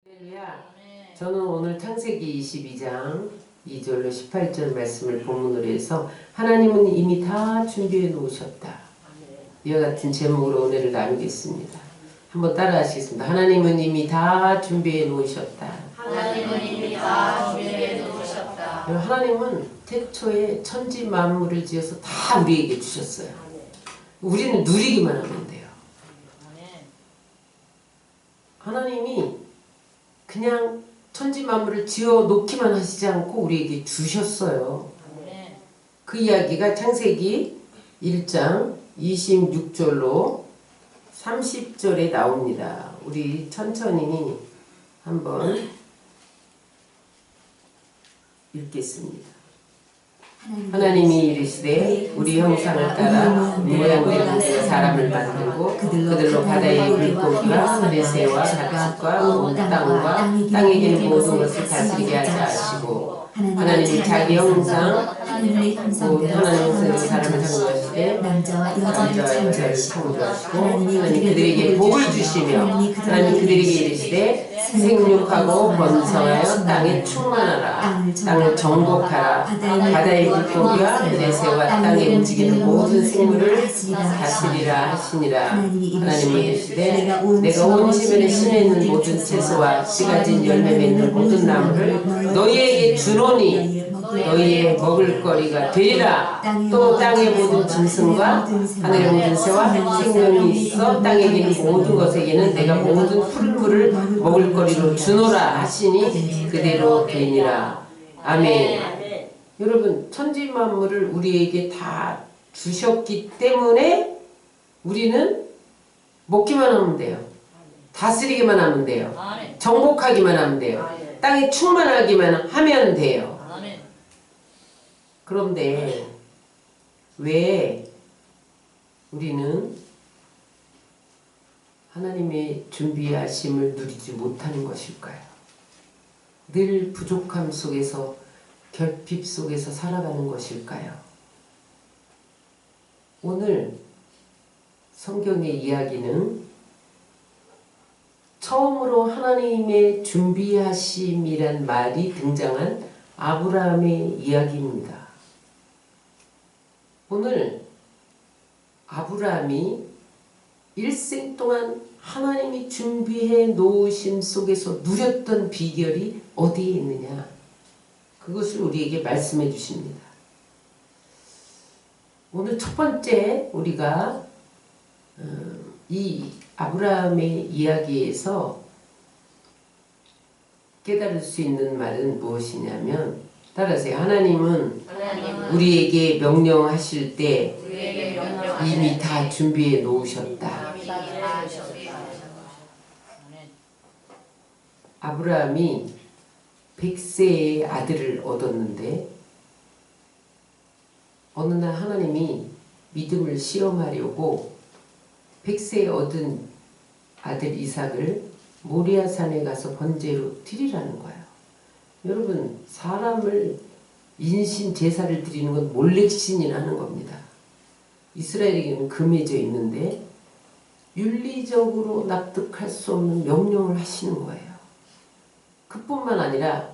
할렐루야. 저는 오늘 창세기 22장 2절로 18절 말씀을 본문으로 해서 하나님은 이미 다 준비해 놓으셨다. 이와 같은 제목으로 오늘을 나누겠습니다. 한번 따라 하시겠습니다. 하나님은 이미 다 준비해 놓으셨다. 하나님은 이미 다 준비해 놓으셨다. 하나님은 태초에 천지 만물을 지어서 다 우리에게 주셨어요. 우리는 누리기만 하면 돼요. 하나님이 그냥 천지 만물을 지어 놓기만 하시지 않고 우리에게 주셨어요. 그 이야기가 창세기 1장 26절로 30절에 나옵니다. 우리 천천히 한번 읽겠습니다. 하나님이 이르시되 우리 형상을 따라 모양대로 사람을 만들고 그들로 바다의 물고기와 하늘의 새와 가축과 온 땅과 땅에 있는 모든 것을 다스리게 하자 하시고 하나님이 자기 형상 하나님의 사람을 창조하시되 남자와 여자를 창조하시고 하나님 그들에게 복을 주시며 하나님 그들에게 이르시되 생육하고 번성하여 땅에 충만하라. 땅을 정복하라. 바다의 물고기와 하늘의 새와 땅에 움직이는 모든 생물을 다스리라 하시니라. 하나님은 이르시되 내가 온 지면에 심에 있는 모든 채소와 씨 가진 열매 맺는 모든 나무를 너희에게 주노니 너희의 먹을 거리가 되리라. 또 땅의 모든 짐승과 하늘의 모든 새와 생명이 있어 땅에 있는 모든 것에게는 내가 모든 푸른 물을 먹을 거리로 주노라 하시니 그대로 되니라. 아멘. 여러분 천지 만물을 우리에게 다 주셨기 때문에 우리는 먹기만 하면 돼요. 다스리기만 하면 돼요. 정복하기만 하면 돼요. 땅에 충만하기만 하면 돼요. 그런데 왜 우리는 하나님의 준비하심을 누리지 못하는 것일까요? 늘 부족함 속에서 결핍 속에서 살아가는 것일까요? 오늘 성경의 이야기는 처음으로 하나님의 준비하심이란 말이 등장한 아브라함의 이야기입니다. 오늘 아브라함이 일생 동안 하나님이 준비해 놓으심 속에서 누렸던 비결이 어디에 있느냐? 그것을 우리에게 말씀해 주십니다. 오늘 첫 번째 우리가 이 아브라함의 이야기에서 깨달을 수 있는 말은 무엇이냐면 따라하세요. 하나님은 우리에게 명령하실 때 이미 다 준비해 놓으셨다. 아브라함이 100세의 아들을 얻었는데 어느 날 하나님이 믿음을 시험하려고 100세에 얻은 아들 이삭을 모리아산에 가서 번제로 드리라는 거예요. 여러분 사람을 인신 제사를 드리는 건 몰래신이라는 겁니다. 이스라엘에게는 금해져 있는데 윤리적으로 납득할 수 없는 명령을 하시는 거예요. 그뿐만 아니라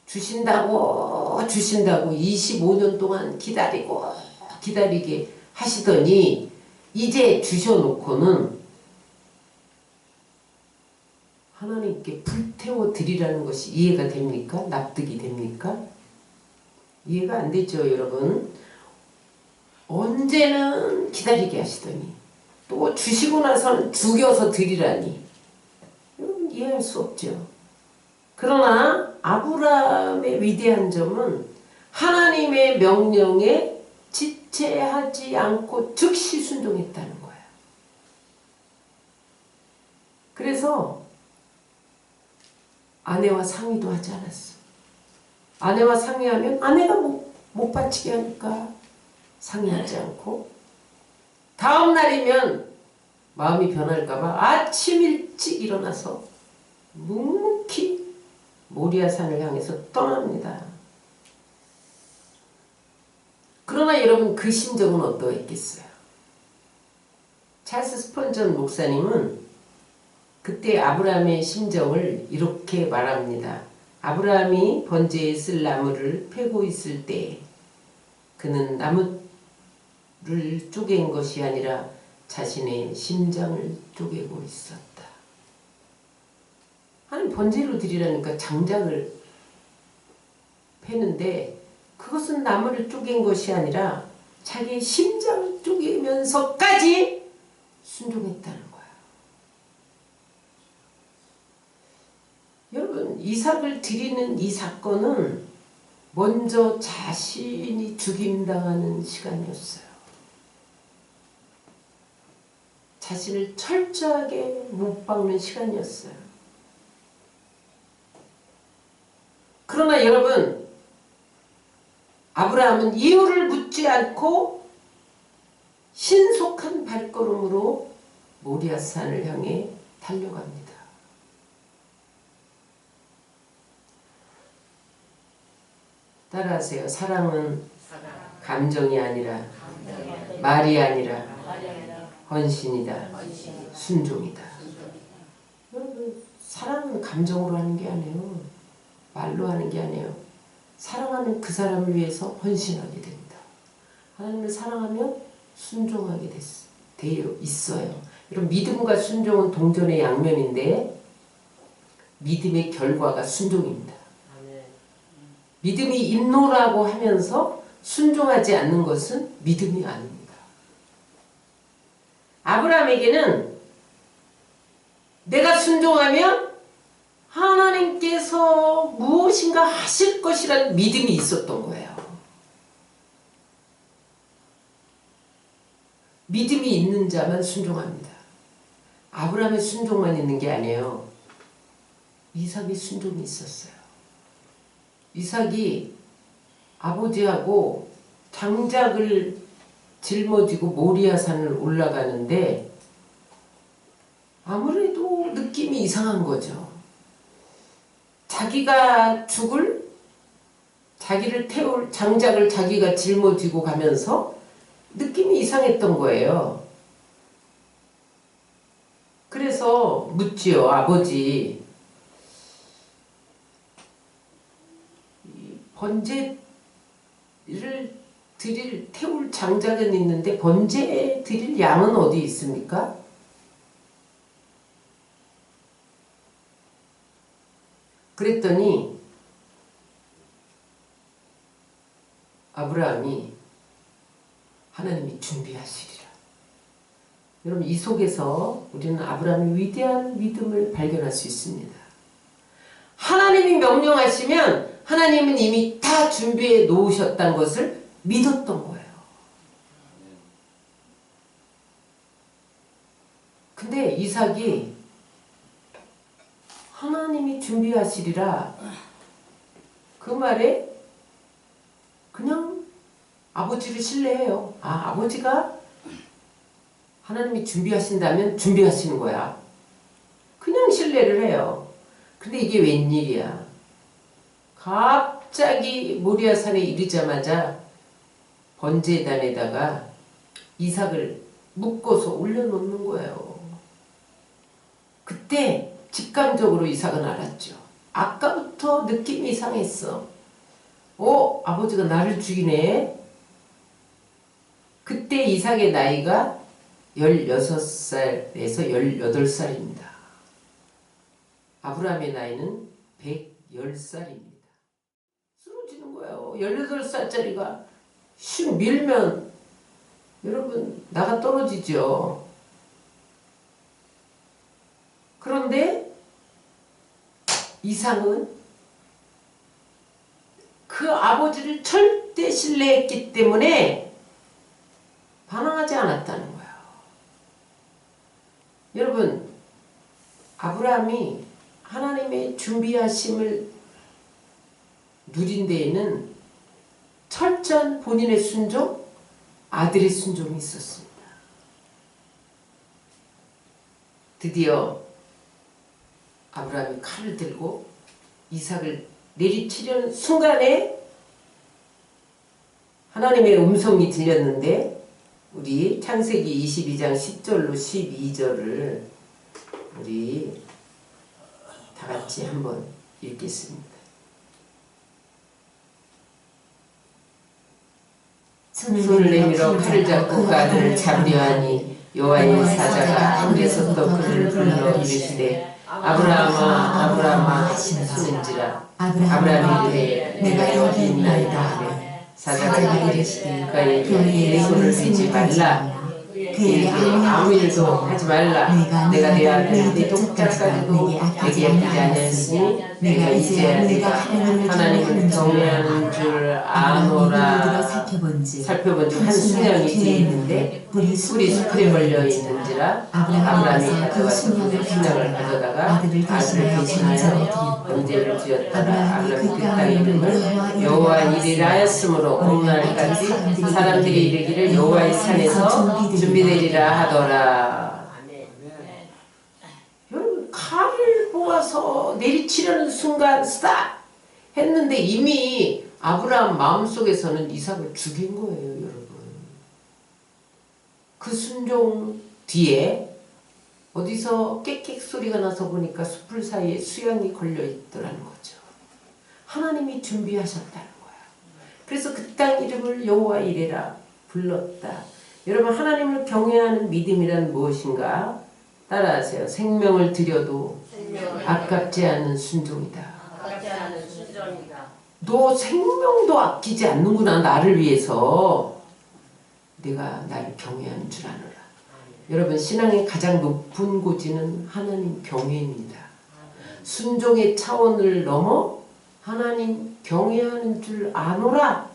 주신다고 25년 동안 기다리게 하시더니 이제 주셔놓고는 하나님께 불태워 드리라는 것이 이해가 됩니까? 납득이 됩니까? 이해가 안 되죠, 여러분. 언제는 기다리게 하시더니 또 주시고 나서는 죽여서 드리라니. 여러분 이해할 수 없죠. 그러나 아브라함의 위대한 점은 하나님의 명령에 지체하지 않고 즉시 순종했다는 거예요. 그래서 아내와 상의도 하지 않았어. 아내와 상의하면 아내가 못 바치게 하니까 상의하지 않고 다음 날이면 마음이 변할까봐 아침 일찍 일어나서 묵묵히 모리아산을 향해서 떠납니다. 그러나 여러분 그 심정은 어떠했겠어요? 찰스 스펀전 목사님은 그때 아브라함의 심정을 이렇게 말합니다. 아브라함이 번제에 쓸 나무를 패고 있을 때 그는 나무를 쪼갠 것이 아니라 자신의 심장을 쪼개고 있었다. 아니 번제로 드리라니까 장작을 패는데 그것은 나무를 쪼갠 것이 아니라 자기의 심장을 쪼개면서까지 순종했다는 거야. 여러분 이삭을 드리는 이 사건은 먼저 자신이 죽임당하는 시간이었어요. 자신을 철저하게 못 박는 시간이었어요. 그러나 여러분 아브라함은 이유를 묻지 않고 신속한 발걸음으로 모리아산을 향해 달려갑니다. 따라하세요. 사랑은 감정이 아니라 말이 아니라 헌신이다. 순종이다. 여러분 사랑은 감정으로 하는 게 아니에요. 말로 하는 게 아니에요. 사랑하는 그 사람을 위해서 헌신하게 됩니다. 하나님을 사랑하면 순종하게 되어 있어요. 여러분 믿음과 순종은 동전의 양면인데 믿음의 결과가 순종입니다. 믿음이 인노라고 하면서 순종하지 않는 것은 믿음이 아닙니다. 아브라함에게는 내가 순종하면 하나님께서 무엇인가 하실 것이라는 믿음이 있었던 거예요. 믿음이 있는 자만 순종합니다. 아브라함의 순종만 있는 게 아니에요. 이삭의 순종이 있었어요. 이삭이 아버지하고 장작을 짊어지고 모리아산을 올라가는데 아무래도 느낌이 이상한 거죠. 자기가 자기를 태울 장작을 자기가 짊어지고 가면서 느낌이 이상했던 거예요. 그래서 묻지요. 아버지, 번제를 태울 장작은 있는데 번제에 드릴 양은 어디 있습니까? 그랬더니 아브라함이 하나님이 준비하시리라. 여러분 이 속에서 우리는 아브라함의 위대한 믿음을 발견할 수 있습니다. 하나님이 명령하시면 하나님은 이미 다 준비해 놓으셨다는 것을 믿었던 거예요. 근데 이삭이 하나님이 준비하시리라 그 말에 그냥 아버지를 신뢰해요. 아버지가 하나님이 준비하신다면 준비하시는 거야. 그냥 신뢰를 해요. 근데 이게 웬일이야. 갑자기 모리아산에 이르자마자 번제단에다가 이삭을 묶어서 올려놓는 거예요. 그때 직감적으로 이삭은 알았죠. 아까부터 느낌이 이상했어. 아버지가 나를 죽이네. 그때 이삭의 나이가 16살에서 18살입니다. 아브라함의 나이는 110살입니다. 쓰러지는 거예요. 18살짜리가 슉 밀면 여러분 나가 떨어지죠. 그런데 이삭은 그 아버지를 절대 신뢰했기 때문에 반항하지 않았다는 거예요. 여러분 아브라함이 하나님의 준비하심을 누린 데에는 철저한 본인의 순종, 아들의 순종이 있었습니다. 드디어 아브라함이 칼을 들고 이삭을 내리치려는 순간에 하나님의 음성이 들렸는데 우리 창세기 22장 10절로 12절을 우리 다 같이 한번 읽겠습니다. 손을 내밀어 칼을 잡고 그 아들을 잡려 하니 여호와의 사자가 하늘에서 또 그를 불러 이르시되 아브라함아 아브라함아 하시는지라. 아브라함이 이르되 내가 여기 있나이다 하매 사자가 이르시되 그에게 내 손을 대지 말라. 그에게 아무 일도 하지 말라. 내가 내 아들 네 독자까지도 내게 아끼지 아니하였으니 내가 이제 내가 하나님을 경외하는 줄 아노라. 살펴본 즉 한 수령이 뒤에 있는데 뿔이 수풀에 걸려 있는지라. 아브라함이 가져와서 그 수령을 가져다가 아들을 대신하여 번제를 드렸다가 아브라함이 그 땅의 이름을 여호와 이리라 하였으므로 오늘날까지 사람들이 이르기를 여호와의 산에서 준비되리라 하더라. 여러분 칼을 모아서 내리치려는 순간 스탑 했는데 이미 아브라함 마음속에서는 이삭을 죽인 거예요. 여러분 그 순종 뒤에 어디서 깨끗 소리가 나서 보니까 숲을 사이에 수양이 걸려 있더라는 거죠. 하나님이 준비하셨다는 거야. 그래서 그 땅 이름을 여호와 이레라 불렀다. 여러분 하나님을 경외하는 믿음이란 무엇인가? 따라하세요. 생명을 드려도 아깝지 않은 순종이다. 너 생명도 아끼지 않는구나. 나를 위해서. 내가 나를 경외하는 줄 아노라. 여러분 신앙의 가장 높은 고지는 하나님 경외입니다. 순종의 차원을 넘어 하나님 경외하는 줄 아노라.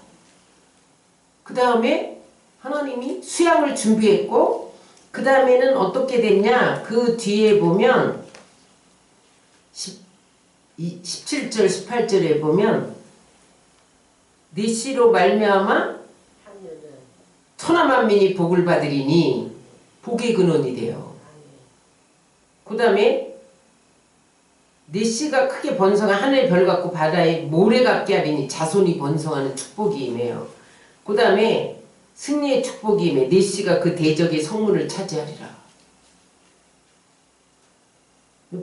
그 다음에 하나님이 수양을 준비했고 그 다음에는 어떻게 됐냐. 그 뒤에 보면 17절 18절에 보면 네 씨로 말미암아 천하만민이 복을 받으리니 복의 근원이 돼요. 그 다음에 네 씨가 크게 번성한 하늘의 별 같고 바다의 모래 같게 하리니 자손이 번성하는 축복이 임해요. 그 다음에 승리의 축복이 임해 네 씨가 그 대적의 성문을 차지하리라.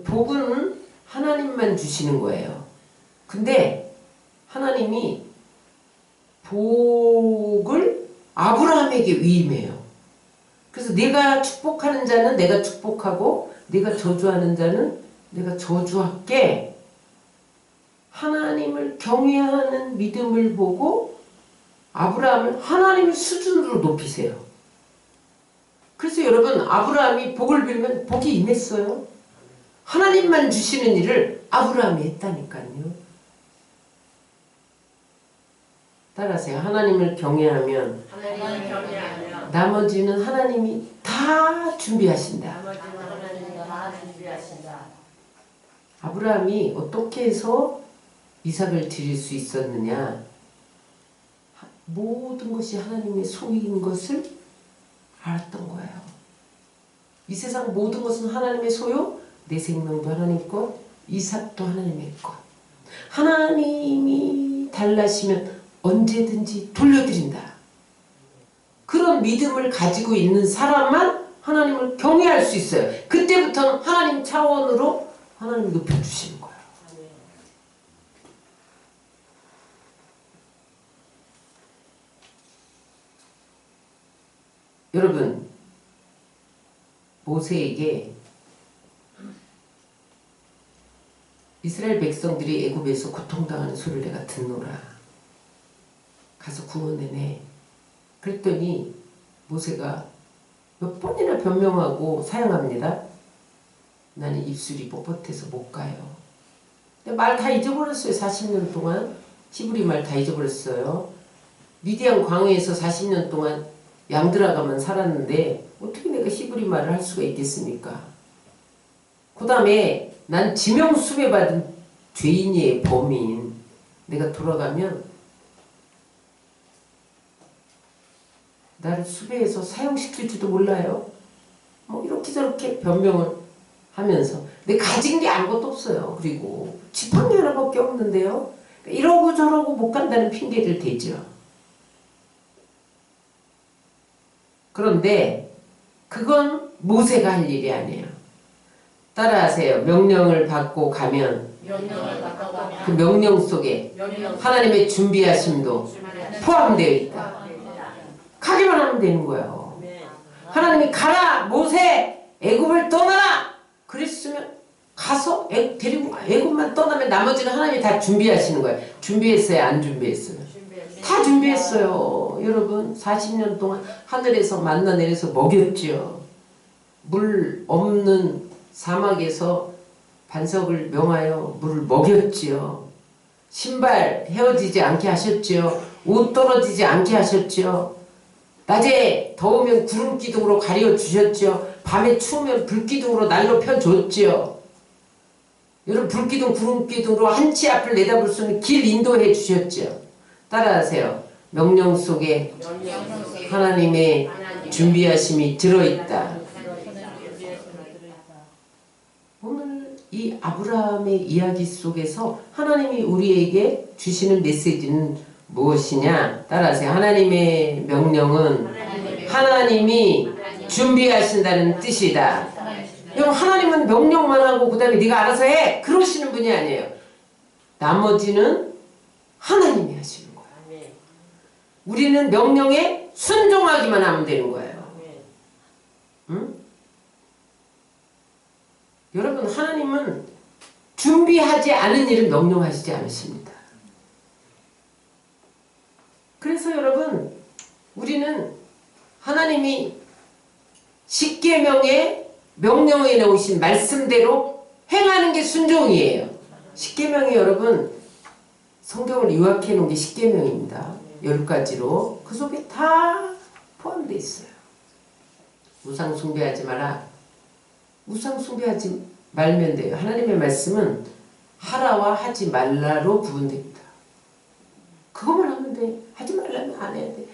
복은 하나님만 주시는 거예요. 근데 하나님이 복을 아브라함에게 위임해요. 그래서 내가 축복하는 자는 내가 축복하고 내가 저주하는 자는 내가 저주할게. 하나님을 경외하는 믿음을 보고 아브라함을 하나님의 수준으로 높이세요. 그래서 여러분 아브라함이 복을 빌면 복이 임했어요. 하나님만 주시는 일을 아브라함이 했다니까요. 따라하세요. 하나님을 경외하면 나머지는 하나님이 다 준비하신다. 아브라함이 어떻게 해서 이삭을 드릴 수 있었느냐. 모든 것이 하나님의 소유인 것을 알았던 거예요. 이 세상 모든 것은 하나님의 소유. 내 생명도 하나님 것, 이삭도 하나님의 것. 하나님이 달라시면 언제든지 돌려드린다. 그런 믿음을 가지고 있는 사람만 하나님을 경외할 수 있어요. 그때부터는 하나님 차원으로 하나님이 높여주시는 거예요. 여러분 모세에게 이스라엘 백성들이 애굽에서 고통당하는 소리를 내가 듣노라. 가서 구원해내. 그랬더니 모세가 몇 번이나 변명하고 사양합니다. 나는 입술이 뻣뻣해서 못 가요. 말 다 잊어버렸어요. 40년 동안 히브리 말 다 잊어버렸어요. 미디안 광야에서 40년 동안 양들아가만 살았는데 어떻게 내가 히브리 말을 할 수가 있겠습니까? 그 다음에 난 지명 수배받은 죄인이에요. 범인. 내가 돌아가면 나를 수배해서 사형시킬지도 몰라요. 뭐 이렇게 저렇게 변명을 하면서 내 가진 게 아무것도 없어요. 그리고 지팡이 하나밖에 없는데요. 이러고 저러고 못 간다는 핑계를 대죠. 그런데 그건 모세가 할 일이 아니에요. 따라하세요. 명령을 받고 가면 명령을 받아가면 그 명령 속에 하나님의 준비하심도 포함되어 있다. 가기만 하면 되는 거예요. 하나님이 가라 모세 애굽을 떠나라 그랬으면 가서 데리고 애굽만 떠나면 나머지는 하나님이 다 준비하시는 거예요. 준비했어요? 안 준비했어요? 다 준비했어요. 여러분 40년 동안 하늘에서 만나 내려서 먹였죠. 물 없는 사막에서 반석을 명하여 물을 먹였지요. 신발 헤어지지 않게 하셨지요. 옷 떨어지지 않게 하셨지요. 낮에 더우면 구름기둥으로 가려주셨지요. 밤에 추우면 불기둥으로 날로 펴줬지요. 여러분 불기둥 구름기둥으로 한치 앞을 내다볼 수 있는 길 인도해 주셨지요. 따라하세요. 명령 속에 하나님의 준비하심이 들어있다. 오늘 이 아브라함의 이야기 속에서 하나님이 우리에게 주시는 메시지는 무엇이냐? 따라하세요. 하나님의 명령은 하나님이 준비하신다는 뜻이다. 여러분 하나님은 명령만 하고 그 다음에 네가 알아서 해 그러시는 분이 아니에요. 나머지는 하나님이 하시는 거예요. 우리는 명령에 순종하기만 하면 되는 거예요. 응? 여러분 하나님은 준비하지 않은 일을 명령하시지 않으십니다. 그래서 여러분 우리는 하나님이 십계명의 명령에 놓으신 말씀대로 행하는 게 순종이에요. 십계명이 여러분 성경을 요약해 놓은 게 십계명입니다. 10가지로 그 속에 다 포함되어 있어요. 우상 숭배하지 마라. 우상 숭배하지 말면 돼요. 하나님의 말씀은 하라와 하지 말라로 구분됩니다. 그것만 하면 돼. 하지 말라면 안 해야 돼.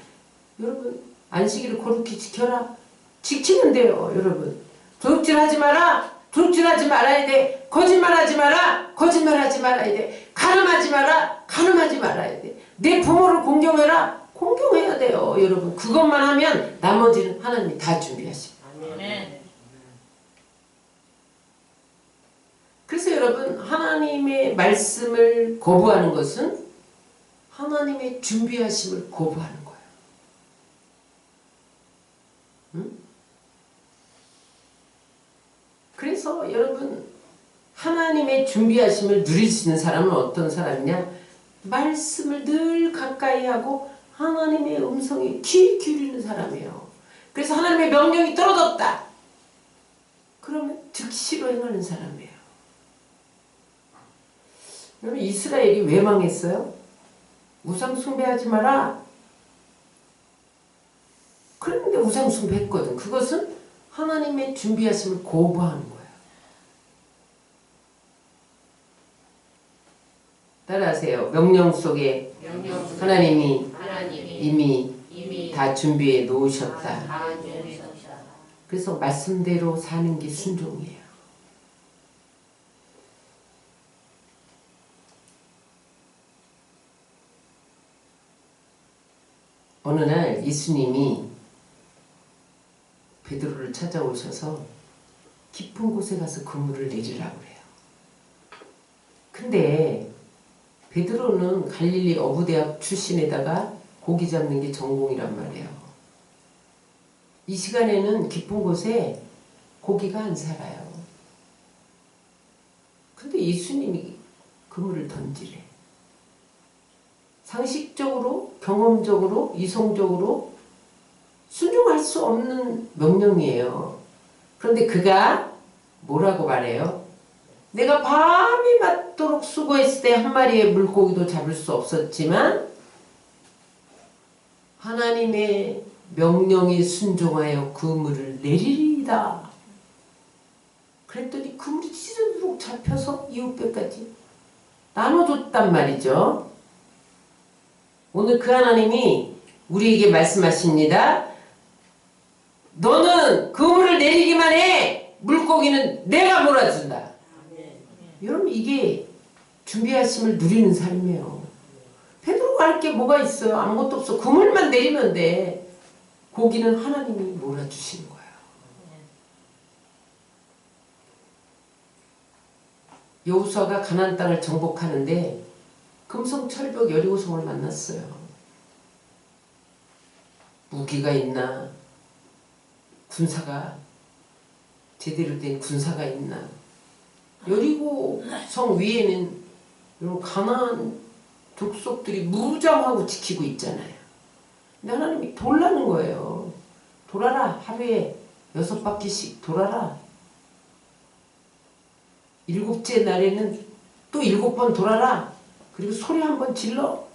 여러분 안식일을 거룩히 지켜라. 지키면 돼요. 여러분 도둑질하지 마라. 도둑질하지 말아야 돼. 거짓말하지 마라. 거짓말하지 말아야 돼. 간음하지 마라. 간음하지 말아야 돼. 내 부모를 공경해라. 공경해야 돼요. 여러분 그것만 하면 나머지는 하나님이 다 준비하십니다. 아멘. 그래서 여러분 하나님의 말씀을 거부하는 것은 하나님의 준비하심을 거부하는 거예요. 응? 그래서 여러분 하나님의 준비하심을 누릴 수 있는 사람은 어떤 사람이냐? 말씀을 늘 가까이 하고 하나님의 음성에 귀 기울이는 사람이에요. 그래서 하나님의 명령이 떨어졌다. 그러면 즉시로 행하는 사람이에요. 여러분 이스라엘이 왜 망했어요? 우상 숭배하지 마라. 그런데 우상 숭배했거든. 그것은 하나님의 준비하심을 거부하는 거예요. 따라하세요. 명령 속에 하나님이 이미 다 준비해 놓으셨다. 그래서 말씀대로 사는 게 순종이에요. 어느 날 예수님이 베드로를 찾아오셔서 깊은 곳에 가서 그물을 내리라고 그래요. 근데 베드로는 갈릴리 어부대학 출신에다가 고기 잡는 게 전공이란 말이에요. 이 시간에는 깊은 곳에 고기가 안 살아요. 근데 예수님이 그물을 던지래. 상식적으로, 경험적으로, 이성적으로 순종할 수 없는 명령이에요. 그런데 그가 뭐라고 말해요? 내가 밤이 맞도록 수고했을 때 한 마리의 물고기도 잡을 수 없었지만 하나님의 명령에 순종하여 그물을 내리리이다. 그랬더니 그물이 찢어지도록 잡혀서 이웃배까지 나눠줬단 말이죠. 오늘 그 하나님이 우리에게 말씀하십니다. 너는 그물을 내리기만 해. 물고기는 내가 몰아준다. 여러분 이게 준비하심을 누리는 삶이에요. 베드로가 할 게 뭐가 있어요? 아무것도 없어. 그물만 내리면 돼. 고기는 하나님이 몰아주시는 거예요. 여호수아가 가나안 땅을 정복하는데 금성철벽 여리고성을 만났어요. 무기가 있나? 군사가 제대로 된 군사가 있나? 여리고성 위에는 이런 가나안 족속들이 무장하고 지키고 있잖아요. 근데 하나님이 돌라는 거예요. 돌아라. 하루에 6바퀴씩 돌아라. 7째 날에는 또 7번 돌아라. 그리고 소리 한번 질러.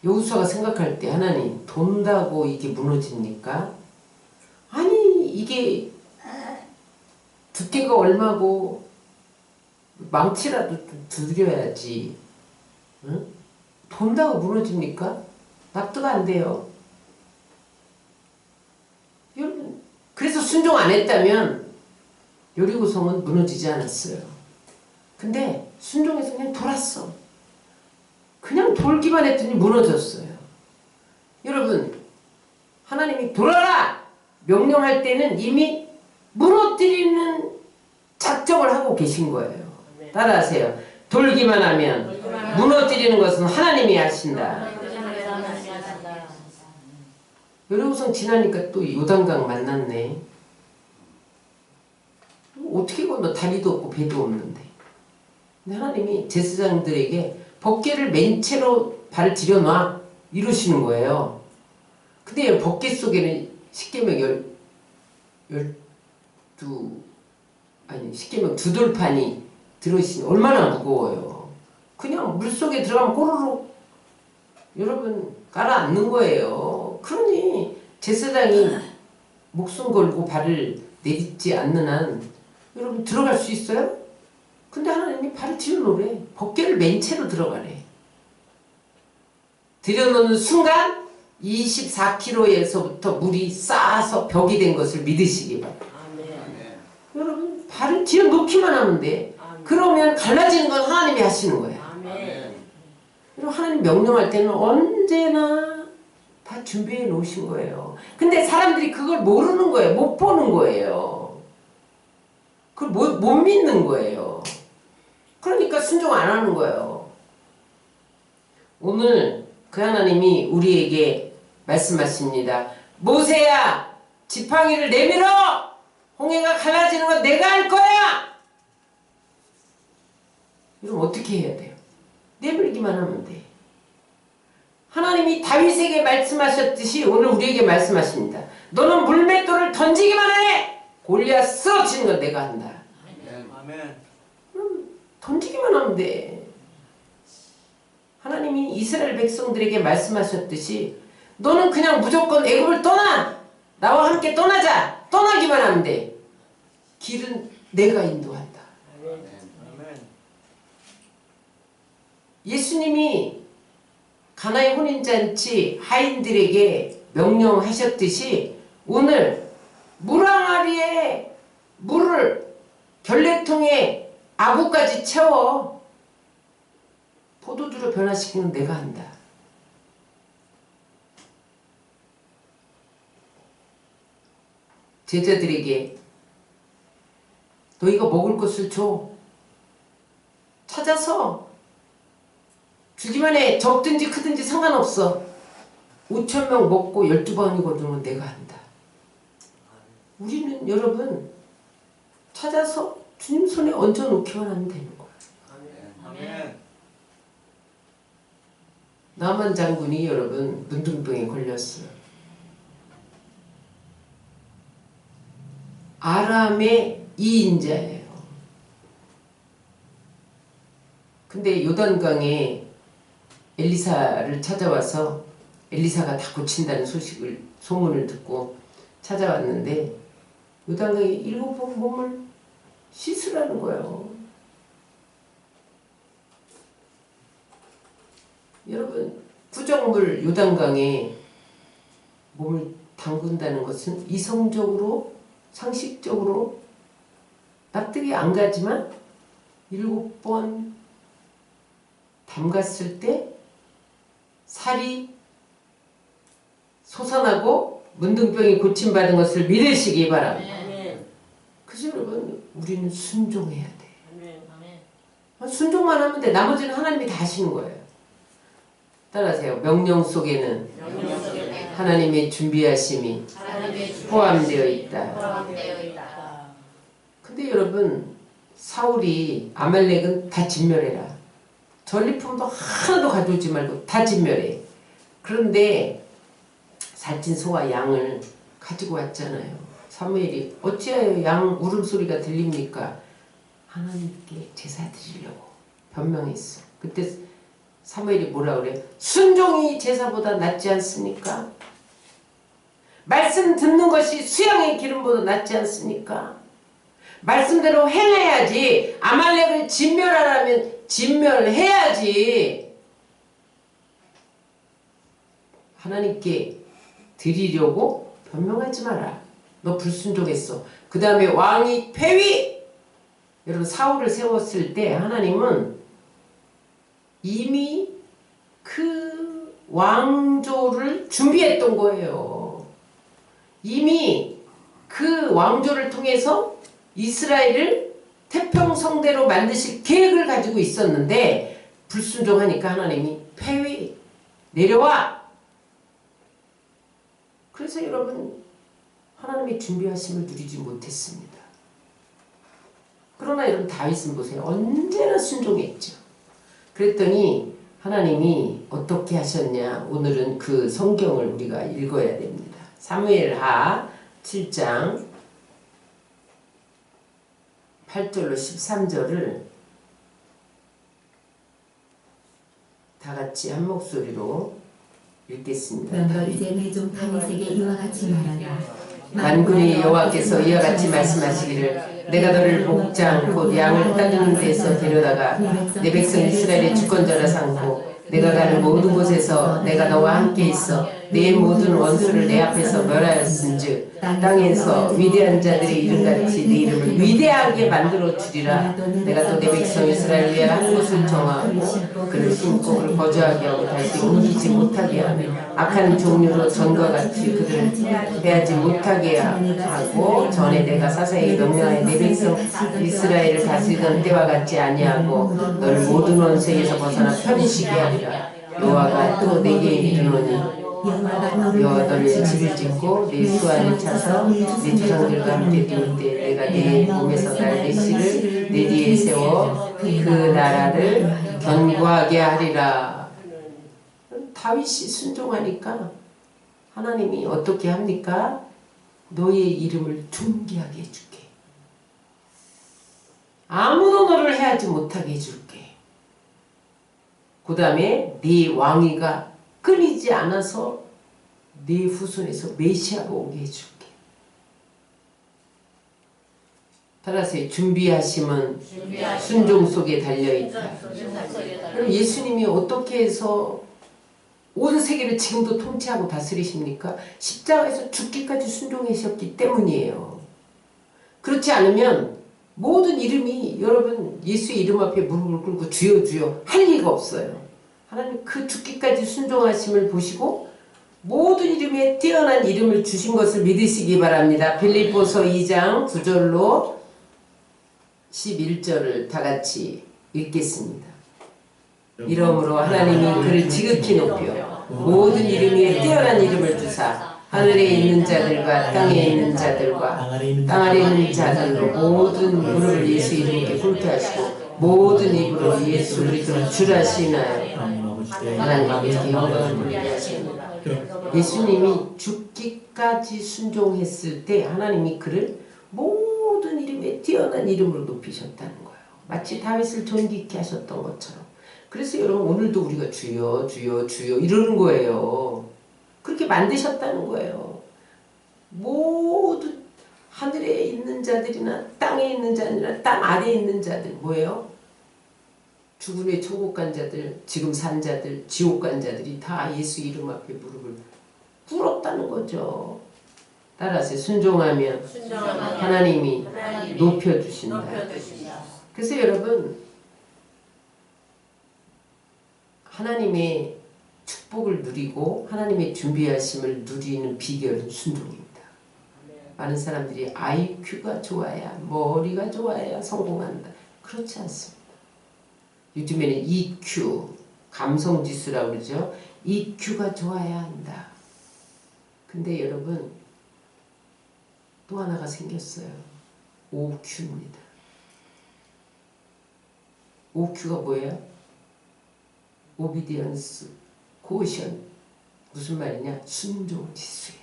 여호수아가 생각할 때 하나님 돈다고 이게 무너집니까? 아니 이게 두께가 얼마고 망치라도 좀 두드려야지. 응? 돈다고 무너집니까? 납득 안 돼요. 여러분 그래서 순종 안 했다면 여리고성은 무너지지 않았어요. 근데 순종해서 그냥 돌았어. 그냥 돌기만 했더니 무너졌어요. 여러분 하나님이 돌아라! 명령할 때는 이미 무너뜨리는 작정을 하고 계신 거예요. 따라하세요. 돌기만 하면 무너뜨리는 것은 하나님이 하신다. 여리고성 지나니까 또 요단강 만났네. 어떻게 건너 다리도 없고 배도 없는데. 근데 하나님이 제사장들에게 법궤를 맨 채로 발을 들여놔 이러시는 거예요. 근데 법궤 속에는 십계명 12 돌판이 들어있으니 얼마나 무거워요. 그냥 물속에 들어가면 꼬르륵 여러분 깔아앉는 거예요. 그러니 제사장이 목숨 걸고 발을 내딛지 않는 한 여러분 들어갈 수 있어요? 근데 하나님이 발을 들여놓으래. 법궤를 맨 채로 들어가래. 들여놓는 순간 24km에서부터 물이 쌓아서 벽이 된 것을 믿으시기 바랍니다. 여러분 발을 들여놓기만 하면 돼. 그러면 갈라지는 건 하나님이 하시는 거예요. 여러분 하나님 명령할 때는 언제나 다 준비해 놓으신 거예요. 근데 사람들이 그걸 모르는 거예요. 못 보는 거예요. 그걸 못 믿는 거예요. 그러니까 순종 안 하는 거예요. 오늘 그 하나님이 우리에게 말씀하십니다. 모세야 지팡이를 내밀어! 홍해가 갈라지는 건 내가 할 거야! 그럼 어떻게 해야 돼요? 내밀기만 하면 돼. 하나님이 다윗에게 말씀하셨듯이 오늘 우리에게 말씀하십니다. 너는 물맷돌을 던지기만 해! 골리앗 쓰러지는 건 내가 한다. 아멘. 그럼 던지기만 하면 돼. 하나님이 이스라엘 백성들에게 말씀하셨듯이 너는 그냥 무조건 애굽을 떠나! 나와 함께 떠나자! 떠나기만 하면 돼. 길은 내가 인도한다. 아멘. 예수님이 가나의 혼인잔치 하인들에게 명령하셨듯이 오늘 물 항아리에 물을 결례통에 아구까지 채워 포도주로 변화시키는 내가 한다. 제자들에게 너희가 먹을 것을 줘. 찾아서 주기만 해. 적든지 크든지 상관없어. 5,000명 먹고 12번이 거두면 내가 한다. 우리는 여러분 찾아서 주님 손에 얹어놓기만 하면 되는 거야. 아멘. 나만 장군이 여러분 문둥병에 걸렸어요. 아람의 2인자예요. 근데 요단강에 엘리사를 찾아와서 엘리사가 다 고친다는 소문을 듣고 찾아왔는데 요단강에 7번 몸을 씻으라는 거예요. 여러분 구정물 요단강에 몸을 담근다는 것은 이성적으로 상식적으로 납득이 안 가지만 7번 담갔을 때 살이 솟아나고 문둥병이 고침받은 것을 믿으시기 바랍니다. 그래서 여러분 우리는 순종해야 돼. 아멘. 순종만 하면 돼. 나머지는 하나님이 다 하시는 거예요. 따라하세요. 명령 속에는 명령 속에는 하나님의 준비하심이 하나님의 주권이 포함되어 있다. 포함되어 있다. 근데 여러분 사울이 아말렉은 다 진멸해라. 전리품도 하나도 가져오지 말고 다 진멸해. 그런데 살찐 소와 양을 가지고 왔잖아요. 사무엘이 어찌하여 양 울음소리가 들립니까? 하나님께 제사 드리려고 변명했어. 그때 사무엘이 뭐라 그래? 순종이 제사보다 낫지 않습니까? 말씀 듣는 것이 수양의 기름보다 낫지 않습니까? 말씀대로 행해야지. 아말렉을 진멸하라면 진멸해야지. 하나님께 드리려고 변명하지 마라. 너 불순종했어. 그 다음에 왕이 폐위. 여러분 사울을 세웠을 때 하나님은 이미 그 왕조를 준비했던 거예요. 이미 그 왕조를 통해서 이스라엘을 태평성대로 만드실 계획을 가지고 있었는데 불순종하니까 하나님이 폐위 내려와. 그래서 여러분 하나님의 준비하심을 누리지 못했습니다. 그러나 여러분 다윗은 보세요. 언제나 순종했죠. 그랬더니 하나님이 어떻게 하셨냐. 오늘은 그 성경을 우리가 읽어야 됩니다. 사무엘하 7장 8절로 13절을 다 같이 한 목소리로 읽겠습니다. 그러므로 이제 내 종 다윗에게 이와 같이 말하라. 만군의 여호와께서 이와 같이 말씀하시기를 내가 너를 목장 곧 양을 따르는 데서 데려다가 내 백성 이스라엘의 주권자라 삼고 내가 가는 모든 곳에서 내가 너와 함께 있어 내 모든 원수를 내 앞에서 멸하였은즉 땅에서 위대한 자들의 이름같이 내 이름을 위대하게 만들어 주리라. 내가 또 내 백성 이스라엘 위에 한 곳을 정하고 그를 심고 그를 거주하게 하고 다시 옮기지 못하게 하며 악한 종류로 전과 같이 그들을 대하지 못하게 하고 전에 내가 사사에게 명령하여 내 백성 이스라엘을 다스리던 때와 같이 아니하고 너를 모든 원수에게서 벗어나 편히 쉬게 하리라. 여호와가 또 내게 이르노니 여호와 너를 집을 짓고 내 수완을 차서 내 조상들과 함께 두을 때 내가 네 몸에서 날 메시를 내 뒤에 세워 그 나라를 견고하게 하리라. 다윗이 순종하니까 하나님이 어떻게 합니까? 너의 이름을 존귀하게 해줄게. 아무도 너를 해하지 못하게 해줄게. 그 다음에 네 왕위가 끊이지 않아서 네 후손에서 메시아가 오게 해줄게. 따라서 준비하심은 순종 속에 달려있다. 그럼 예수님이 어떻게 해서 온 세계를 지금도 통치하고 다스리십니까? 십자가에서 죽기까지 순종하셨기 때문이에요. 그렇지 않으면 모든 이름이 여러분 예수의 이름 앞에 무릎을 꿇고 주여 주여 할 리가 없어요. 하나님 그 죽기까지 순종하심을 보시고 모든 이름에 뛰어난 이름을 주신 것을 믿으시기 바랍니다. 빌립보서 2장 9절로 11절을 다 같이 읽겠습니다. 이러므로 하나님이 그를 지극히 높여 모든 이름 위에 뛰어난 이름을 주사 하늘에 있는 자들과 땅에 있는 자들과 땅 아래 있는 자들로 모든 무릎을 예수 이름께 꿇게 하시고 모든 입으로 예수 그리스도를 주라시나요. 하나님 아버지께 영광을 돌리게 하십니다. 예수님이 죽기까지 순종했을 때 하나님이 그를 모든 이름에 뛰어난 이름으로 높이셨다는 거예요. 마치 다윗을 존귀케 하셨던 것처럼. 그래서 여러분 오늘도 우리가 주여 주여 주여 이러는 거예요. 그렇게 만드셨다는 거예요. 모든 하늘에 있는 자들이나 땅에 있는 자들이나 땅 아래에 있는 자들 뭐예요? 죽은의 천국 간 자들, 지금 산 자들, 지옥 간 자들이 다 예수 이름 앞에 무릎을 꿇었다는 거죠. 따라서 순종하면 하나님이 높여주신다. 그래서 여러분 하나님의 축복을 누리고 하나님의 준비하심을 누리는 비결은 순종입니다. 많은 사람들이 IQ가 좋아야, 머리가 좋아야 성공한다. 그렇지 않습니다. 요즘에는 EQ, 감성지수라고 그러죠. EQ가 좋아야 한다. 근데 여러분 또 하나가 생겼어요. OQ입니다. OQ가 뭐예요? Obedience Quotient. 무슨 말이냐? 순종지수예요.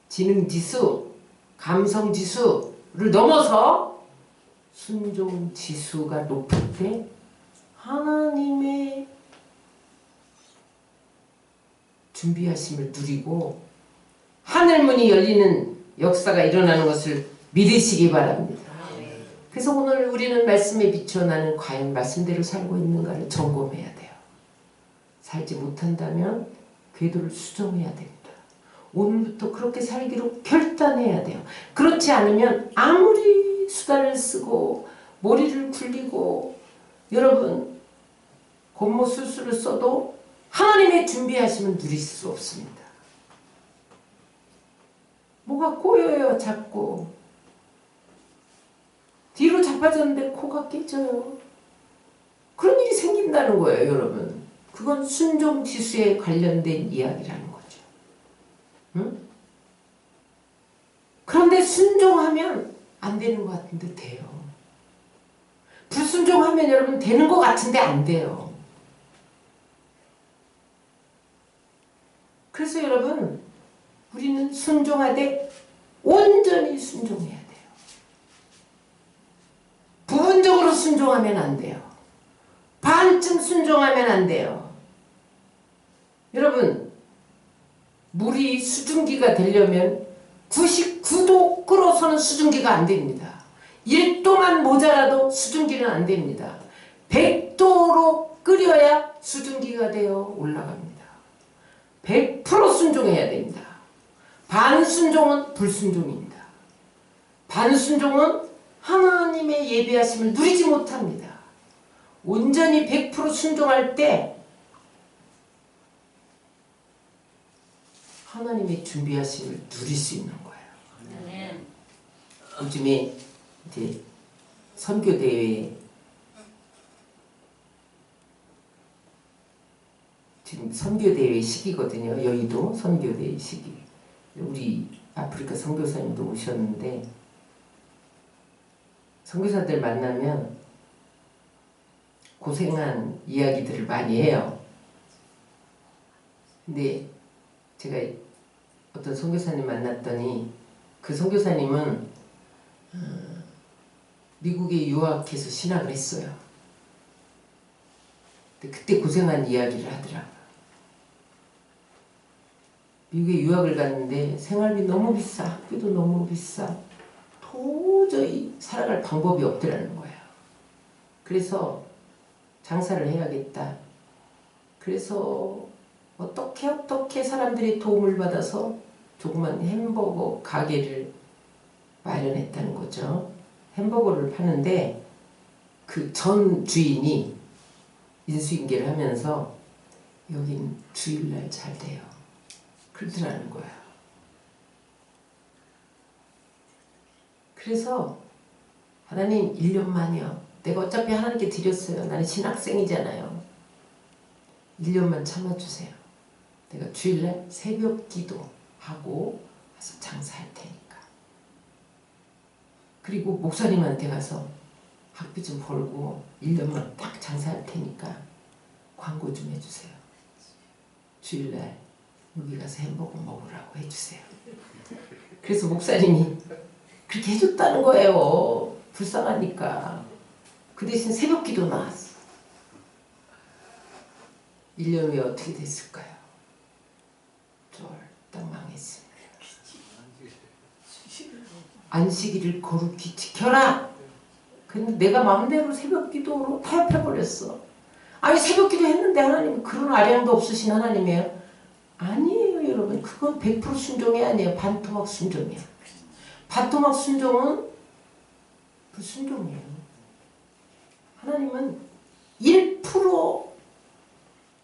지능지수, 감성지수를 넘어서 순종지수가 높을 때 하나님의 준비하심을 누리고 하늘문이 열리는 역사가 일어나는 것을 믿으시기 바랍니다. 그래서 오늘 우리는 말씀에 비춰 나는 과연 말씀대로 살고 있는가를 점검해야 돼요. 살지 못한다면 궤도를 수정해야 됩니다. 오늘부터 그렇게 살기로 결단해야 돼요. 그렇지 않으면 아무리 수단을 쓰고 머리를 굴리고 여러분 곤모술수를 써도 하나님의 준비하심은 누릴 수 없습니다. 뭐가 꼬여요 자꾸. 뒤로 자빠졌는데 코가 깨져요. 그런 일이 생긴다는 거예요 여러분. 그건 순종지수에 관련된 이야기라는 거죠. 응? 그런데 순종하면 안 되는 것 같은데 돼요. 불순종하면 여러분 되는 것 같은데 안 돼요. 그래서 여러분 우리는 순종하되 온전히 순종해야 돼요. 부분적으로 순종하면 안 돼요. 반쯤 순종하면 안 돼요. 여러분 물이 수증기가 되려면 99도 끓어서는 수증기가 안 됩니다. 1도만 모자라도 수증기는 안 됩니다. 100도로 끓여야 수증기가 되어 올라갑니다. 100% 순종해야 됩니다. 반순종은 불순종입니다. 반순종은 하나님의 예비하심을 누리지 못합니다. 온전히 100% 순종할 때 하나님의 준비하심을 누릴 수 있는 거예요. 요즘에 이제 선교대회 지금 선교대회 시기거든요. 여의도 선교대회 시기. 우리 아프리카 선교사님도 오셨는데 선교사들 만나면 고생한 이야기들을 많이 해요. 근데 제가 어떤 선교사님 만났더니 그 선교사님은 미국에 유학해서 신학을 했어요. 근데 그때 고생한 이야기를 하더라고요. 미국에 유학을 갔는데 생활비 너무 비싸, 학비도 너무 비싸, 도저히 살아갈 방법이 없더라는 거예요. 그래서 장사를 해야겠다. 그래서 어떻게 사람들의 도움을 받아서 조그만 햄버거 가게를 마련했다는 거죠. 햄버거를 파는데 그 전 주인이 인수인계를 하면서 여긴 주일날 잘 돼요. 그러더라는 거야. 그래서 하나님 1년만요. 내가 어차피 하나님께 드렸어요. 나는 신학생이잖아요. 1년만 참아주세요. 내가 주일날 새벽 기도하고 가서 장사할 테니까. 그리고 목사님한테 가서 학비 좀 벌고 1년만 딱 장사할 테니까 광고 좀 해주세요. 주일날 여기 가서 햄버거 먹으라고 해주세요. 그래서 목사님이 그렇게 해줬다는 거예요. 불쌍하니까. 그 대신 새벽 기도 나왔어. 1년 후에 어떻게 됐을까요? 쫄딱 망했습니다. 안식일을 거룩히 지켜라. 근데 내가 마음대로 새벽 기도로 타협해버렸어. 아니 새벽 기도 했는데 하나님 그런 아량도 없으신 하나님이에요? 아니에요 여러분. 그건 100% 순종이 아니에요. 반토막 순종이야. 반토막 순종은 불순종이에요. 하나님은 1%,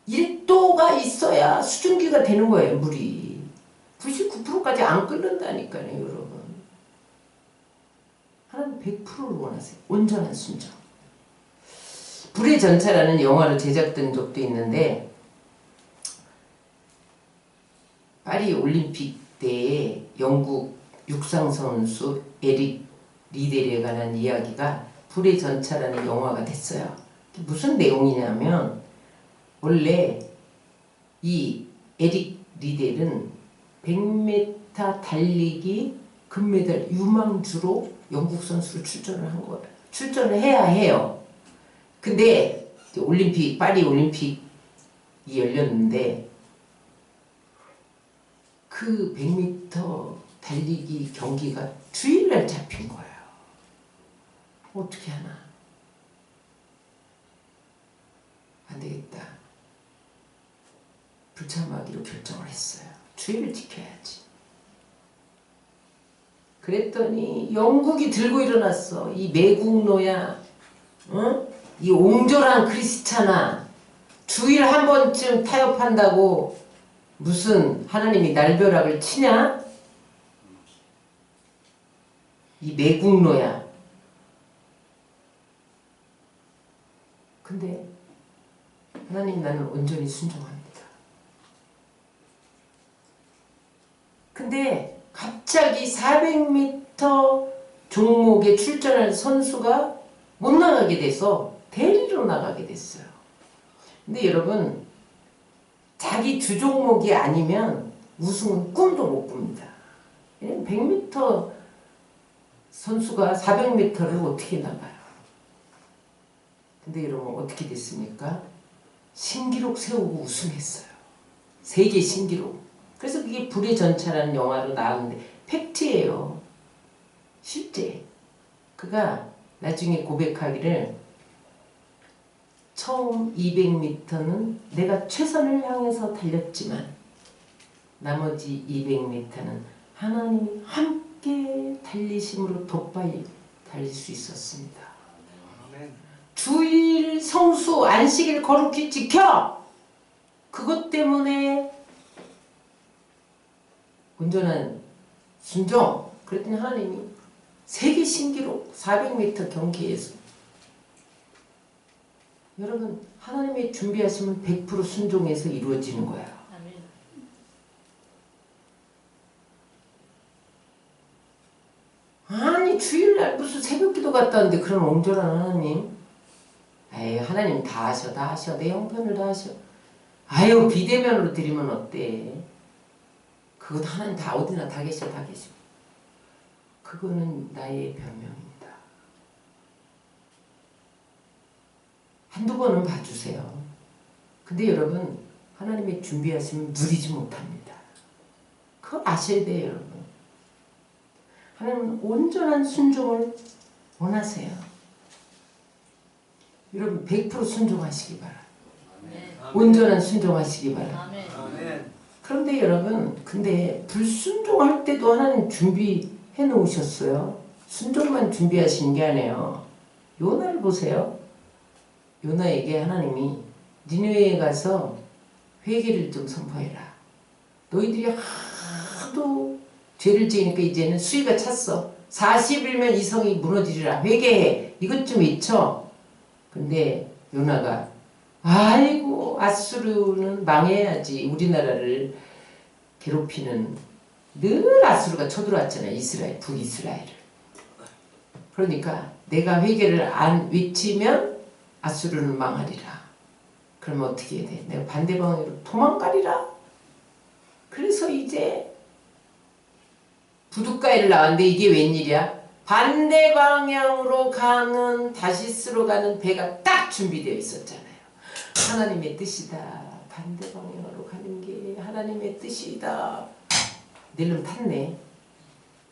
1도가 있어야 수증기가 되는 거예요. 물이. 99%까지 안 끓는다니까요, 여러분. 하나님 100%를 원하세요. 온전한 순종. 불의 전차라는 영화로 제작된 적도 있는데 파리 올림픽 때에 영국 육상 선수 에릭 리델에 관한 이야기가 불의 전차라는 영화가 됐어요. 무슨 내용이냐면 원래 이 에릭 리델은 100m 달리기 금메달 유망주로 영국 선수로 출전을 한 거예요. 출전을 해야 해요. 근데 올림픽, 파리 올림픽이 열렸는데 그 100m 달리기 경기가 주일날 잡힌 거예요. 어떻게 하나? 안 되겠다. 불참하기로 결정을 했어요. 주의를 지켜야지. 그랬더니 영국이 들고 일어났어. 이 매국노야, 응? 이 옹졸한 크리스찬아, 주일 한 번쯤 타협한다고 무슨 하나님이 날벼락을 치냐? 이 매국노야. 근데 하나님, 나는 온전히 순종합니다. 근데 갑자기 400m 종목에 출전할 선수가 못 나가게 돼서 대리로 나가게 됐어요. 근데 여러분, 자기 주 종목이 아니면 우승은 꿈도 못 꿉니다. 100m 선수가 400m를 어떻게 나가요? 근데 여러분, 어떻게 됐습니까? 신기록 세우고 우승했어요. 세계 신기록. 그래서 그게 불의 전차라는 영화로 나왔는데 팩트예요. 실제. 그가 나중에 고백하기를 처음 200m는 내가 최선을 향해서 달렸지만 나머지 200m는 하나님이 함께 달리심으로 더 빨리 달릴 수 있었습니다. 주일 성수 안식일 거룩히 지켜! 그것 때문에 온전한 순종. 그랬더니 하나님이 세계 신기록 400m 경기에서, 여러분, 하나님의 준비하시면 100% 순종해서 이루어지는 거야. 아니 주일날 무슨 새벽기도 갔다 왔는데 그런 옹졸한 하나님. 에이, 하나님 다 하셔. 내 형편을 다 하셔. 아유, 비대면으로 드리면 어때? 그것 하나님 다 어디나 다 계셔. 그거는 나의 변명입니다. 한두 번은 봐주세요. 근데 여러분, 하나님의 준비하시면 누리지 못합니다. 그걸 아셔야 돼요, 여러분. 하나님은 온전한 순종을 원하세요. 여러분, 100% 순종하시기 바랍니다. 온전한 순종하시기 바랍니다. 그런데 여러분, 근데 불순종할 때도 하나님 준비해 놓으셨어요. 순종만 준비하신 게 아니에요. 요나를 보세요. 요나에게 하나님이 니느웨에 가서 회개를 좀 선포해라. 너희들이 하도 죄를 지으니까 이제는 수위가 찼어. 40일면 이 성이 무너지리라. 회개해. 이것 좀 잊혀. 근데 요나가 아이고, 아수르는 망해야지. 우리나라를 괴롭히는, 늘 아수르가 쳐들어왔잖아요. 이스라엘, 북이스라엘을. 그러니까 내가 회개를 안 외치면 아수르는 망하리라. 그러면 어떻게 해야 돼? 내가 반대 방향으로 도망가리라. 그래서 이제 부둣가에를 나왔는데 이게 웬일이야? 반대 방향으로 가는, 다시스로 가는 배가 딱 준비되어 있었잖아요. 하나님의 뜻이다. 반대 방향으로 가는 게 하나님의 뜻이다. 낼름 탔네.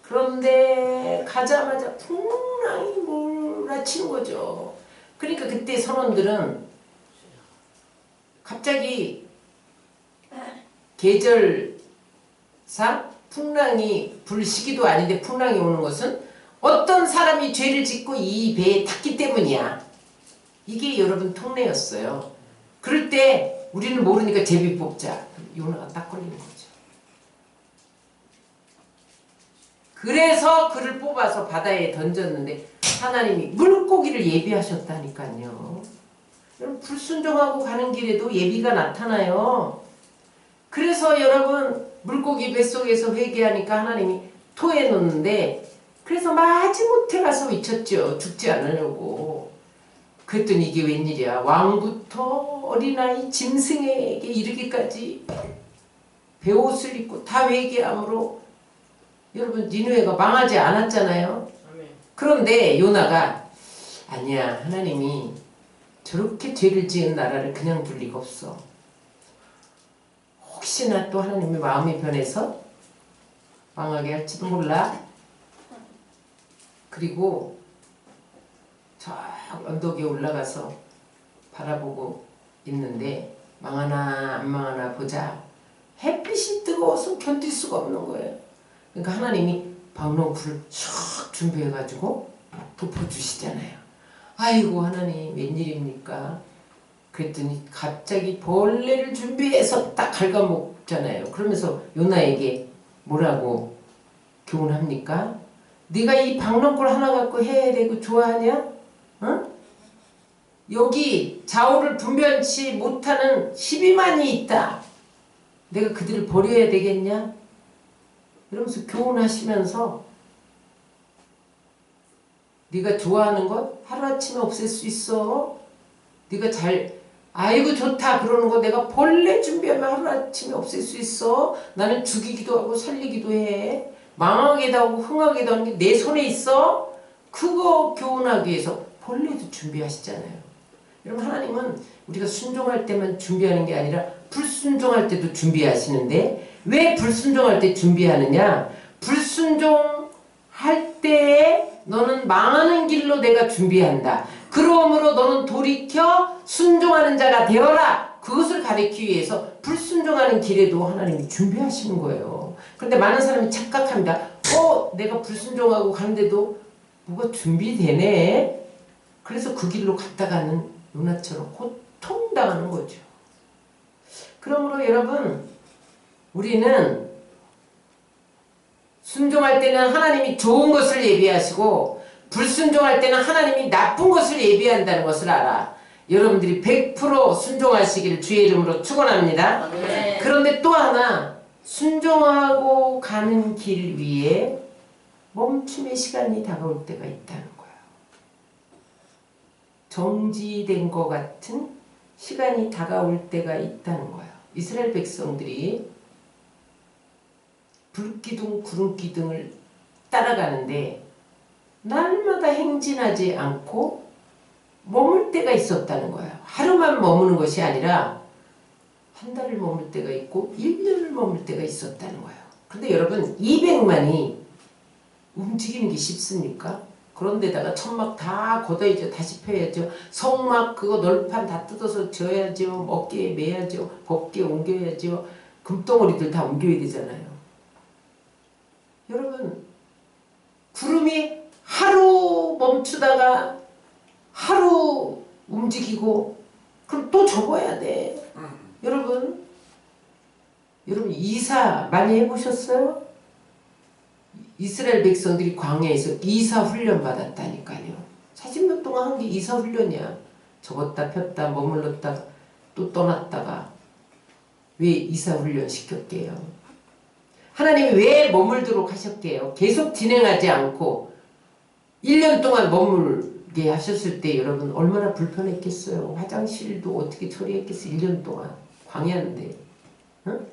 그런데 가자마자 풍랑이 몰아치는 거죠. 그러니까 그때 선원들은 갑자기 계절상 풍랑이, 불시기도 아닌데 풍랑이 오는 것은 어떤 사람이 죄를 짓고 이 배에 탔기 때문이야. 이게 여러분 통례였어요. 그럴 때 우리는 모르니까 제비 뽑자. 요나가 딱 걸리는 거죠. 그래서 그를 뽑아서 바다에 던졌는데 하나님이 물고기를 예비하셨다니까요. 여러분 불순종하고 가는 길에도 예비가 나타나요. 그래서 여러분 물고기 뱃속에서 회개하니까 하나님이 토해 놓는데 그래서 마지못해 가서 외쳤죠. 죽지 않으려고. 그랬더니 이게 웬일이야. 왕부터 어린아이 짐승에게 이르기까지 베옷을 입고 다 회개함으로 여러분 니느웨가 망하지 않았잖아요. 그런데 요나가 아니야 하나님이 저렇게 죄를 지은 나라를 그냥 둘 리가 없어. 혹시나 또 하나님의 마음이 변해서 망하게 할지도 몰라. 그리고 저 언덕에 올라가서 바라보고 있는데 망하나 안 망하나 보자. 햇빛이 뜨거워서 견딜 수가 없는 거예요. 그러니까 하나님이 박농풀을 촥 준비해가지고 덮어주시잖아요. 아이고 하나님 웬일입니까? 그랬더니 갑자기 벌레를 준비해서 딱 갉아먹잖아요. 그러면서 요나에게 뭐라고 교훈합니까? 네가 이 박농굴 하나 갖고 해야 되고 좋아하냐? 어? 여기 좌우를 분별치 못하는 12만이 있다. 내가 그들을 버려야 되겠냐? 이러면서 교훈하시면서 네가 좋아하는 것 하루아침에 없앨 수 있어. 네가 아이고 좋다 그러는 거 내가 벌레 준비하면 하루아침에 없앨 수 있어. 나는 죽이기도 하고 살리기도 해. 망하기도 하고 흥하기도 하는 게 내 손에 있어. 그거 교훈하기 위해서 벌레도 준비하시잖아요. 여러분 하나님은 우리가 순종할 때만 준비하는 게 아니라 불순종할 때도 준비하시는데 왜 불순종할 때 준비하느냐? 불순종할 때에 너는 망하는 길로 내가 준비한다. 그러므로 너는 돌이켜 순종하는 자가 되어라. 그것을 가리키기 위해서 불순종하는 길에도 하나님이 준비하시는 거예요. 그런데 많은 사람이 착각합니다. 내가 불순종하고 가는데도 뭐가 준비되네. 그래서 그 길로 갔다가는 요나처럼 고통당하는 거죠. 그러므로 여러분 우리는 순종할 때는 하나님이 좋은 것을 예비하시고 불순종할 때는 하나님이 나쁜 것을 예비한다는 것을 알아. 여러분들이 100% 순종하시기를 주의 이름으로 축원합니다. 네. 그런데 또 하나 순종하고 가는 길 위에 멈춤의 시간이 다가올 때가 있다는 거예요. 정지된 것 같은 시간이 다가올 때가 있다는 거예요. 이스라엘 백성들이 불기둥 구름기둥을 따라가는데 날마다 행진하지 않고 머물 때가 있었다는 거예요. 하루만 머무는 것이 아니라 한 달을 머물 때가 있고 1년을 머물 때가 있었다는 거예요. 근데 여러분 200만이 움직이는 게 쉽습니까? 그런데다가 천막 다 걷어야죠. 다시 펴야죠. 성막 그거 널판 다 뜯어서 져야죠. 어깨에 매야죠. 법게 옮겨야죠. 금덩어리들 다 옮겨야 되잖아요. 여러분 구름이 하루 멈추다가 하루 움직이고 그럼 또 접어야 돼. 여러분 이사 많이 해보셨어요? 이스라엘 백성들이 광야에서 이사 훈련 받았다니까요. 40년 동안 한 게 이사 훈련이야. 접었다 폈다 머물렀다가 또 떠났다가 왜 이사 훈련 시켰게요? 하나님이 왜 머물도록 하셨게요? 계속 진행하지 않고 1년 동안 머물게 하셨을 때 여러분 얼마나 불편했겠어요. 화장실도 어떻게 처리했겠어요. 1년 동안 광야인데. 응?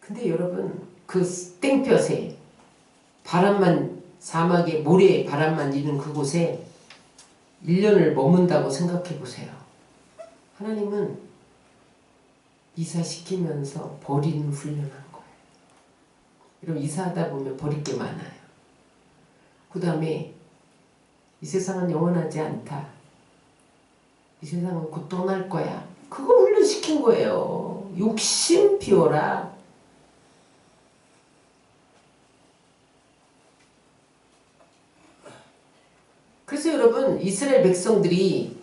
근데 여러분 그 땡볕에 바람만 사막에 모래에 바람만 있는 그곳에 1년을 머문다고 생각해 보세요. 하나님은 이사시키면서 버리는 훈련한 거예요. 여러분 이사하다 보면 버릴 게 많아요. 그 다음에 이 세상은 영원하지 않다. 이 세상은 곧 떠날 거야. 그거 훈련시킨 거예요. 욕심 피워라. 그래서 여러분 이스라엘 백성들이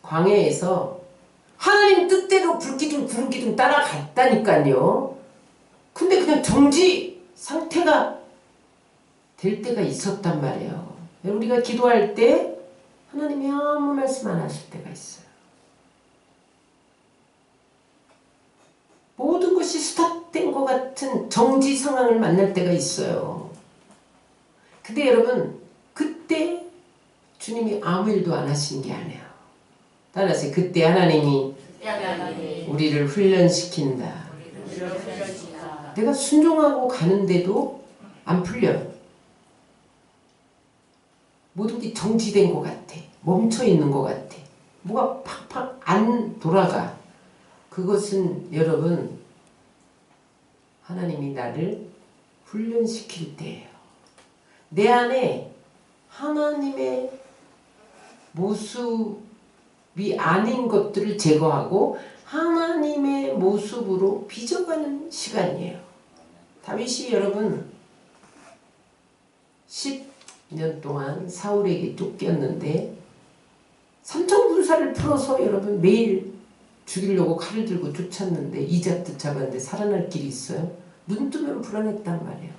광야에서 하나님 뜻대로 불기둥 구름기둥 따라갔다니까요. 근데 그냥 정지 상태가 될 때가 있었단 말이에요. 우리가 기도할 때 하나님이 아무 말씀 안 하실 때가 있어요. 모든 것이 스탑된 것 같은 정지 상황을 만날 때가 있어요. 근데 여러분, 그때 주님이 아무 일도 안 하신 게 아니에요. 따라서 그때 하나님이 우리를 훈련시킨다. 내가 순종하고 가는데도 안 풀려. 모든 게 정지된 것 같아. 멈춰 있는 것 같아. 뭐가 팍팍 안 돌아가. 그것은 여러분, 하나님이 나를 훈련시킬 때예요. 내 안에 하나님의 모습이 아닌 것들을 제거하고 하나님의 모습으로 빚어가는 시간이에요. 다윗이 여러분 10년 동안 사울에게 쫓겼는데 삼천군사를 풀어서 여러분 매일 죽이려고 칼을 들고 쫓았는데 이잡듯 잡았는데 살아날 길이 있어요? 눈 뜨면 불안했단 말이에요.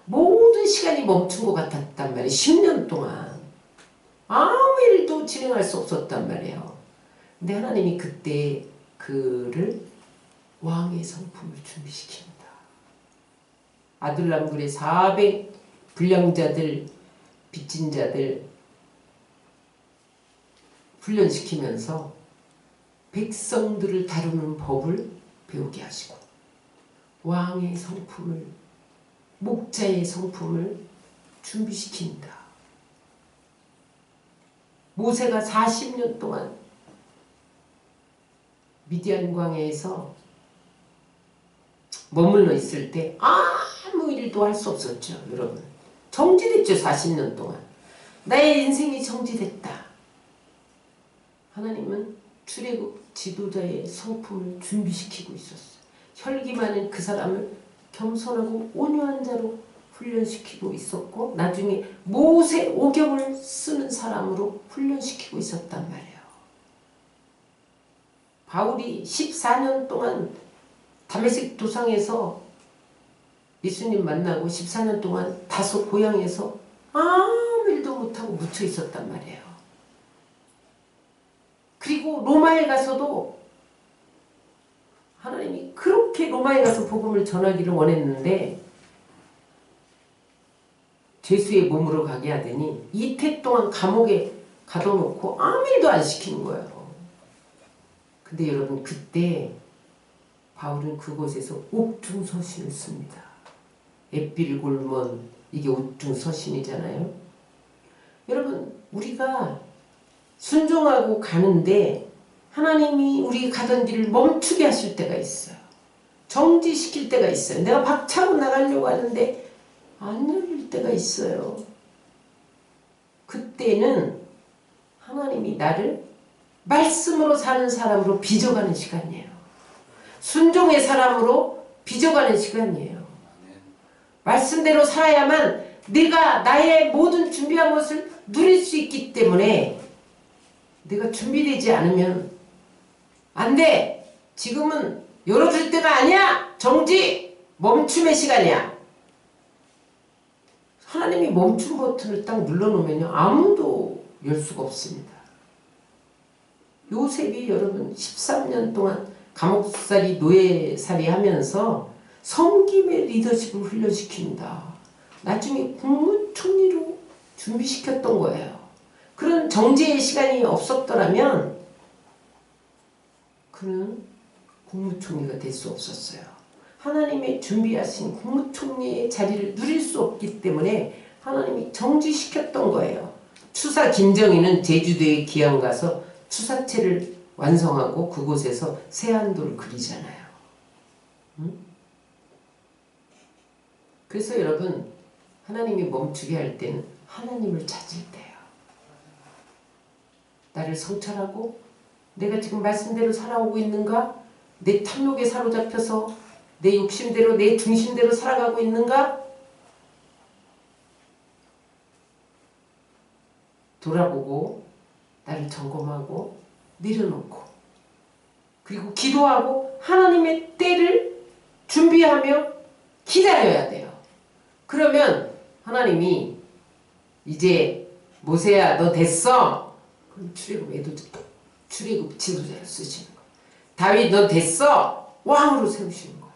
모든 시간이 멈춘 것 같았단 말이에요. 10년 동안 아무 일도 진행할 수 없었단 말이에요. 근데 하나님이 그때 그를 왕의 성품을 준비시킵니다. 아둘람굴의 400 불량자들, 빚진 자들 훈련시키면서 백성들을 다루는 법을 배우게 하시고 왕의 성품을, 목자의 성품을 준비시킨다. 모세가 40년 동안 미디안 광야에서 머물러 있을 때 아무 일도 할 수 없었죠. 여러분, 정지됐죠. 40년 동안 나의 인생이 정지됐다. 하나님은 출애굽 지도자의 성품을 준비시키고 있었어요. 혈기 많은 그 사람을 겸손하고 온유한 자로 훈련시키고 있었고 나중에 모세 오경을 쓰는 사람으로 훈련시키고 있었단 말이에요. 바울이 14년 동안 다메섹 도상에서 예수님 만나고 14년 동안 다소 고향에서 아무 일도 못하고 묻혀 있었단 말이에요. 그리고 로마에 가서도 하나님이 그렇게 로마에 가서 복음을 전하기를 원했는데 죄수의 몸으로 가게 하더니 이태 동안 감옥에 가둬놓고 아무 일도 안 시키는 거예요. 근데 여러분, 그때 바울은 그곳에서 옥중서신을 씁니다. 에필골몬, 이게 옥중서신이잖아요. 여러분, 우리가 순종하고 가는데 하나님이 우리 가던 길을 멈추게 하실 때가 있어요. 정지시킬 때가 있어요. 내가 박차고 나가려고 하는데 안 열릴 때가 있어요. 그때는 하나님이 나를 말씀으로 사는 사람으로 빚어가는 시간이에요. 순종의 사람으로 빚어가는 시간이에요. 말씀대로 살아야만 내가 나의 모든 준비한 것을 누릴 수 있기 때문에 내가 준비되지 않으면 안 돼. 지금은 열어줄 때가 아니야. 정지. 멈춤의 시간이야. 하나님이 멈춤 버튼을 딱 눌러놓으면 아무도 열 수가 없습니다. 요셉이 여러분 13년 동안 감옥살이 노예살이 하면서 섬김의 리더십을 훈련시킨다. 나중에 국무총리로 준비시켰던 거예요. 그런 정제의 시간이 없었더라면 그는 국무총리가 될 수 없었어요. 하나님의 준비하신 국무총리의 자리를 누릴 수 없기 때문에 하나님이 정지시켰던 거예요. 추사 김정희는 제주도에 기양 가서 추사체를 완성하고 그곳에서 세안도를 그리잖아요. 응? 그래서 여러분, 하나님이 멈추게 할 때는 하나님을 찾을 때예요. 나를 성찰하고 내가 지금 말씀대로 살아오고 있는가? 내 탐욕에 사로잡혀서 내 욕심대로 내 중심대로 살아가고 있는가? 돌아보고 나를 점검하고 내려놓고 그리고 기도하고 하나님의 때를 준비하며 기다려야 돼요. 그러면 하나님이 이제 모세야 너 됐어. 그럼 출애굽 지도자를 쓰시는 거예요. 다윗 너 됐어. 왕으로 세우시는 거예요.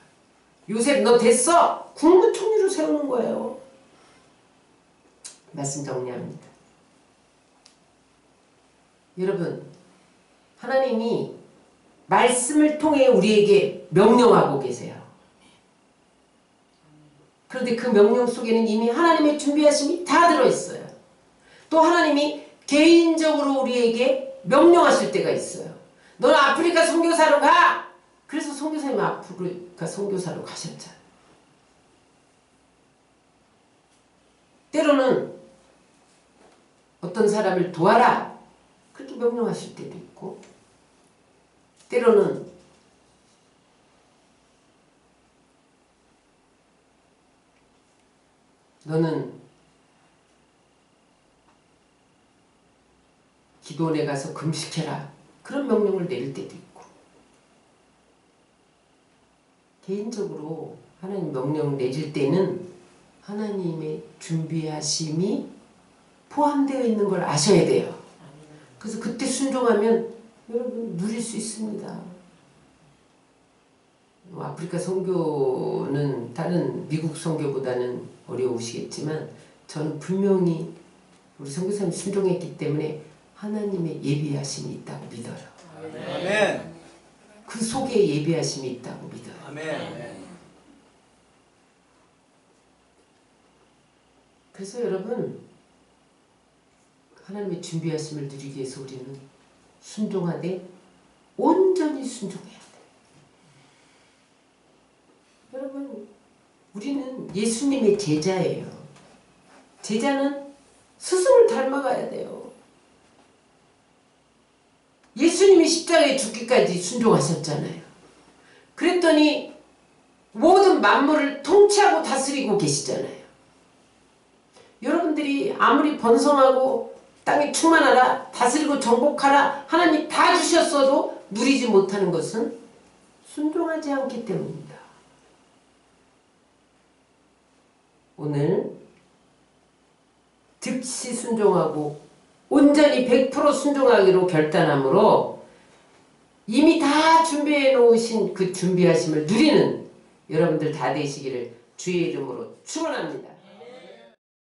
요셉 너 됐어. 국무총리로 세우는 거예요. 말씀 정리합니다. 여러분, 하나님이 말씀을 통해 우리에게 명령하고 계세요. 그런데 그 명령 속에는 이미 하나님의 준비하심이 다 들어있어요. 또 하나님이 개인적으로 우리에게 명령하실 때가 있어요. 너는 아프리카 선교사로 가! 그래서 선교사님은 아프리카 선교사로 가셨잖아요. 때로는 어떤 사람을 도와라! 그렇게 명령하실 때도 있고, 때로는 너는 기도원에 가서 금식해라. 그런 명령을 내릴 때도 있고, 개인적으로 하나님 명령 내릴 때는 하나님의 준비하심이 포함되어 있는 걸 아셔야 돼요. 그래서 그때 순종하면 여러분 누릴 수 있습니다. 아프리카 선교는 다른 미국 선교보다는 어려우시겠지만 저는 분명히 우리 선교사님 순종했기 때문에 하나님의 예비하심이 있다고 믿어요. 아멘. 그 속에 예비하심이 있다고 믿어요. 아멘. 그래서 여러분 하나님의 준비하심을 누리기 위해서 우리는 순종하되 온전히 순종해야 돼요. 여러분 우리는 예수님의 제자예요. 제자는 스승을 닮아가야 돼요. 예수님이 십자가에 죽기까지 순종하셨잖아요. 그랬더니 모든 만물을 통치하고 다스리고 계시잖아요. 여러분들이 아무리 번성하고 땅에 충만하라, 다스리고 정복하라 하나님 다 주셨어도 누리지 못하는 것은 순종하지 않기 때문입니다. 오늘 즉시 순종하고 온전히 100% 순종하기로 결단함으로 이미 다 준비해 놓으신 그 준비하심을 누리는 여러분들 다 되시기를 주의 이름으로 축원합니다.